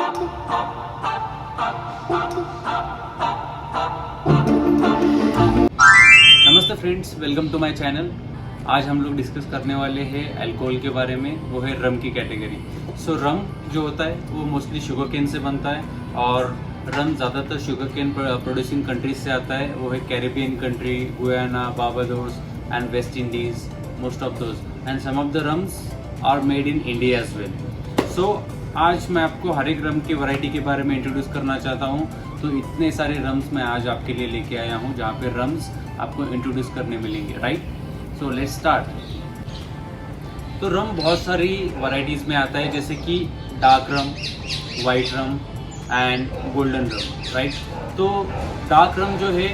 नमस्ते friends, welcome to my channel. आज हम लोग डिस्कस करने वाले हैं अल्कोहल के बारे में, वो है रम की कैटेगरी। सो रम जो होता है वो मोस्टली शुगर केन से बनता है और रम ज़्यादातर शुगर केन प्रोड्यूसिंग कंट्रीज से आता है। वो है Caribbean country, Guyana, Barbados and West Indies, most of those, and some of the rums are made in India as well. So आज मैं आपको हर एक रम की वैरायटी के बारे में इंट्रोड्यूस करना चाहता हूँ। तो इतने सारे रम्स मैं आज आपके लिए लेके आया हूँ जहाँ पे रम्स आपको इंट्रोड्यूस करने मिलेंगे, राइट। So let's start. तो रम बहुत सारी वैरायटीज़ में आता है, जैसे कि dark rum, white rum and golden rum, right. तो डार्क रम जो है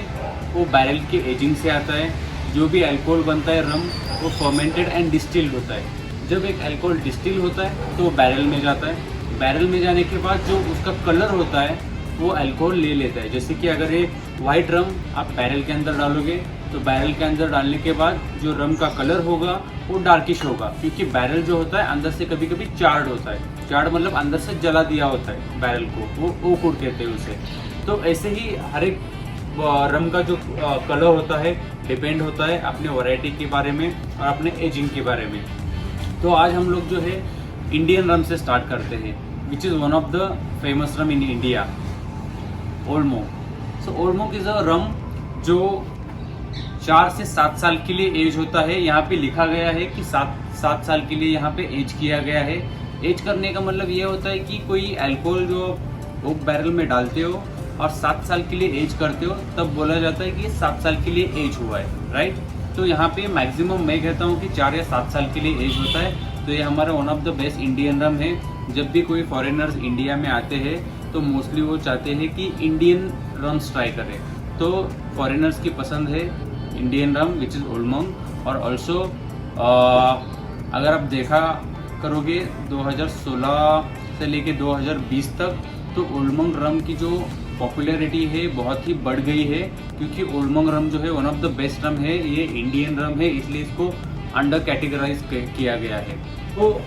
वो बैरल के एजिंग से आता है। जो भी अल्कोहल बनता है रम, वो फर्मेंटेड एंड डिस्टिल्ड होता है। जब एक अल्कोहल डिस्टिल होता है तो वो बैरल में जाता है। बैरल में जाने के बाद जो उसका कलर होता है वो अल्कोहल ले लेता है। जैसे कि अगर ये वाइट रम आप बैरल के अंदर डालोगे तो बैरल के अंदर डालने के बाद जो रम का कलर होगा वो डार्किश होगा, क्योंकि बैरल जो होता है अंदर से कभी कभी चार्ड होता है। चार्ड मतलब अंदर से जला दिया होता है बैरल को, वो ओक कहते हैं उसे। तो ऐसे ही हर एक रम का जो कलर होता है डिपेंड होता है अपने वैरायटी के बारे में और अपने एजिंग के बारे में। तो आज हम लोग जो है इंडियन रम से स्टार्ट करते हैं, which is one of the famous rum in India, Old Monk. So Old Monk is a rum जो 4 से 7 साल के लिए एज होता है। यहाँ पे लिखा गया है कि 7 साल के लिए यहाँ पे एज किया गया है। एज करने का मतलब ये होता है कि कोई अल्कोहल जो ओक बैरल में डालते हो और 7 साल के लिए एज करते हो, तब बोला जाता है कि 7 साल के लिए एज हुआ है, राइट। तो यहाँ पे मैक्सिमम मैं कहता हूँ कि 4 या 7 साल के लिए एज होता है। तो ये हमारा one of the best Indian rum है। जब भी कोई फॉरेनर्स इंडिया में आते हैं तो मोस्टली वो चाहते हैं कि इंडियन रम्स ट्राई करें। तो फॉरेनर्स की पसंद है Indian rum which is old monk. और ऑल्सो अगर आप देखा करोगे 2016 से लेके 2020 तक, तो ओल्ड मोंक रम की जो पॉपुलैरिटी है बहुत ही बढ़ गई है, क्योंकि ओल्ड मोंक रम जो है वन ऑफ द बेस्ट रम है। ये इंडियन रम है, इसलिए इसको अंडर कैटेगराइज किया गया है। तो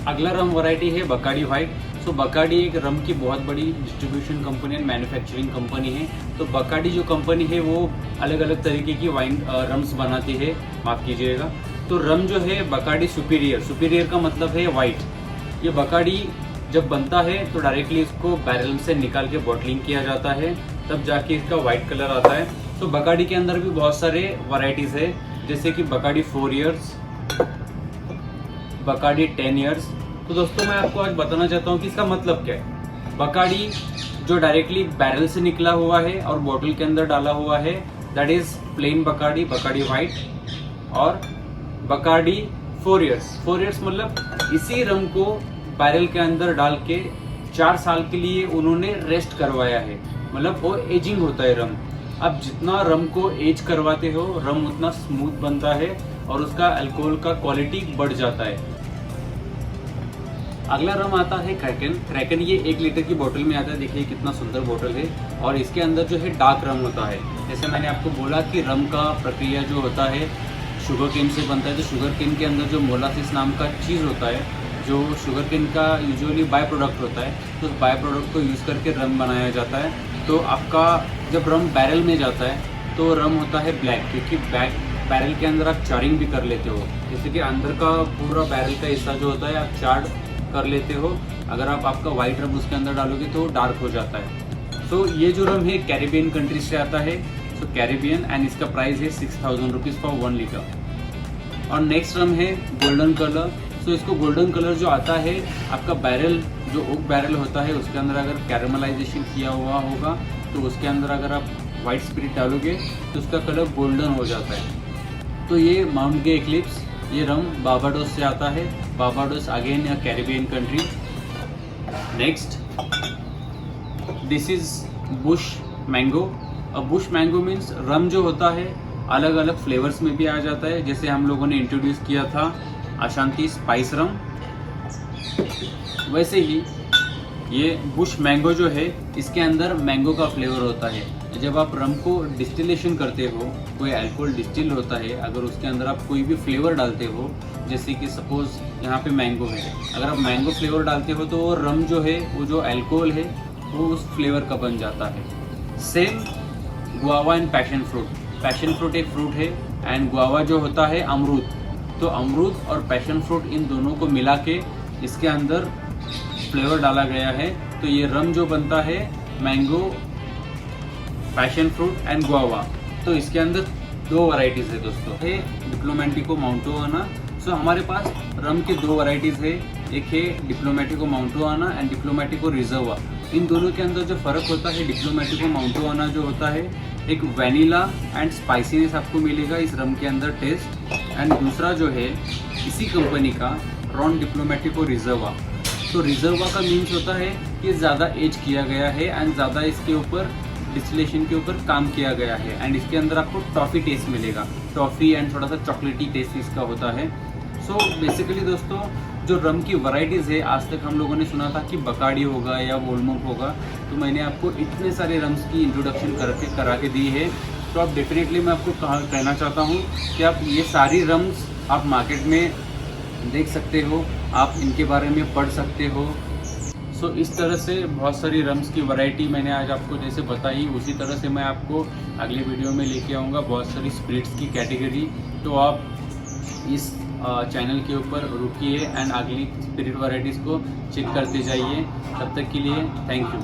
अगला रम वैरायटी है बकाडी व्हाइट। सो बकाडी एक रम की बहुत बड़ी distribution company and manufacturing company है। तो बकाडी जो कंपनी है वो अलग अलग तरीके की वाइन रम्स बनाती है, माफ़ कीजिएगा। तो रम जो है बकाडी सुपीरियर का मतलब है वाइट। ये बकाडी जब बनता है तो डायरेक्टली इसको बैरल से निकाल के बॉटलिंग किया जाता है, तब जाके इसका वाइट कलर आता है। तो बकाडी के अंदर भी बहुत सारे वैरायटीज़ है, जैसे कि बकाडी 4 इयर्स, बकाडी 10 इयर्स। तो दोस्तों मैं आपको आज बताना चाहता हूँ कि इसका मतलब क्या है। बकाडी जो डायरेक्टली बैरल से निकला हुआ है और बोतल के अंदर डाला हुआ है, that is plain Bacardi, Bacardi white. और बकाडी 4 इयर्स मतलब इसी रम को बैरल के अंदर डाल के 4 साल के लिए उन्होंने रेस्ट करवाया है, मतलब वो एजिंग होता है रम। अब जितना रम को एज करवाते हो रम उतना स्मूथ बनता है और उसका अल्कोहल का क्वालिटी बढ़ जाता है। अगला रम आता है क्रैकन। ये 1 लीटर की बोतल में आता है, देखिए कितना सुंदर बोतल है। और इसके अंदर जो है डार्क रम होता है। जैसे मैंने आपको बोला कि रम का प्रक्रिया जो होता है शुगर केन से बनता है। तो शुगर केन के अंदर जो मोलासिस नाम का चीज़ होता है, जो शुगर केन का यूजुअली बाय प्रोडक्ट होता है, तो उस बाय प्रोडक्ट को यूज़ करके रम बनाया जाता है। तो आपका जब रम बैरल में जाता है तो रम होता है ब्लैक, क्योंकि बैरल के अंदर आप चारिंग भी कर लेते हो। जैसे कि अंदर का पूरा बैरल का हिस्सा जो होता है आप चार्ड कर लेते हो। अगर आप आपका वाइट रम उसके अंदर डालोगे तो डार्क हो जाता है। सो ये जो रम है कैरिबियन कंट्रीज से आता है। सो कैरिबियन, एंड इसका प्राइस है 6000 रुपीज़ फॉर 1 लीटर। और नेक्स्ट रम है गोल्डन कलर। सो इसको गोल्डन कलर जो आता है, आपका बैरल जो ओक बैरल होता है उसके अंदर अगर कैरमलाइजेशन किया हुआ होगा तो उसके अंदर अगर आप वाइट स्पिरिट डालोगे तो उसका कलर गोल्डन हो जाता है। तो ये माउंट गे एक्लिप्स, ये रम बारबाडोस से आता है। बारबाडोस अगेन या Caribbean country. Next this is Bush mango. अब बुश मैंगो मीन्स रम जो होता है अलग अलग फ्लेवर्स में भी आ जाता है। जैसे हम लोगों ने इंट्रोड्यूस किया था अशांति स्पाइस रम, वैसे ही ये बुश मैंगो जो है इसके अंदर मैंगो का फ्लेवर होता है। जब आप रम को डिस्टिलेशन करते हो, कोई अल्कोहल डिस्टिल होता है, अगर उसके अंदर आप कोई भी फ्लेवर डालते हो, जैसे कि सपोज यहाँ पे मैंगो है, अगर आप मैंगो फ्लेवर डालते हो तो वो रम जो है, वो जो अल्कोहल है वो उस फ्लेवर का बन जाता है। Same guava and passion fruit. Passion fruit एक फ्रूट है एंड गुआवा जो होता है अमरूद। तो अमरूद और पैशन फ्रूट इन दोनों को मिला के इसके अंदर फ्लेवर डाला गया है, तो ये रम जो बनता है mango, passion fruit and guava. तो इसके अंदर 2 वैरायटीज़ है दोस्तों, है डिप्लोमेटिको माउंटोआना। सो हमारे पास रम की 2 वैरायटीज़ है, एक है डिप्लोमेटिको माउंटोआना एंड डिप्लोमेटिको रिजर्वा। इन दोनों के अंदर जो फ़र्क होता है, डिप्लोमेटिको माउंटोआना जो होता है एक वैनिला एंड स्पाइसीनेस आपको मिलेगा इस रम के अंदर टेस्ट, एंड दूसरा जो है इसी कंपनी का रॉन डिप्लोमेटिको रिजर्वा। तो रिजर्वा का मीन्स होता है कि ज़्यादा एज किया गया है एंड ज़्यादा इसके ऊपर डिस्टिलेशन के ऊपर काम किया गया है, एंड इसके अंदर आपको टॉफ़ी टेस्ट मिलेगा, टॉफ़ी एंड थोड़ा सा चॉकलेटी टेस्ट इसका होता है। सो बेसिकली दोस्तों, जो रम की वैरायटीज़ है, आज तक हम लोगों ने सुना था कि बकाडी होगा या वोलमोक होगा, तो मैंने आपको इतने सारे रम्स की इंट्रोडक्शन करा के दी है। तो आप डेफिनेटली मैं आपको कहना चाहता हूँ कि आप ये सारी रम्स आप मार्केट में देख सकते हो, आप इनके बारे में पढ़ सकते हो। सो इस तरह से बहुत सारी रम्स की वैरायटी मैंने आज आपको जैसे बताई, उसी तरह से मैं आपको अगले वीडियो में लेके आऊँगा बहुत सारी स्पिरिट्स की कैटेगरी। तो आप इस चैनल के ऊपर रुकिए एंड अगली स्पिरिट वैरायटीज़ को चेक करते जाइए। तब तक के लिए थैंक यू।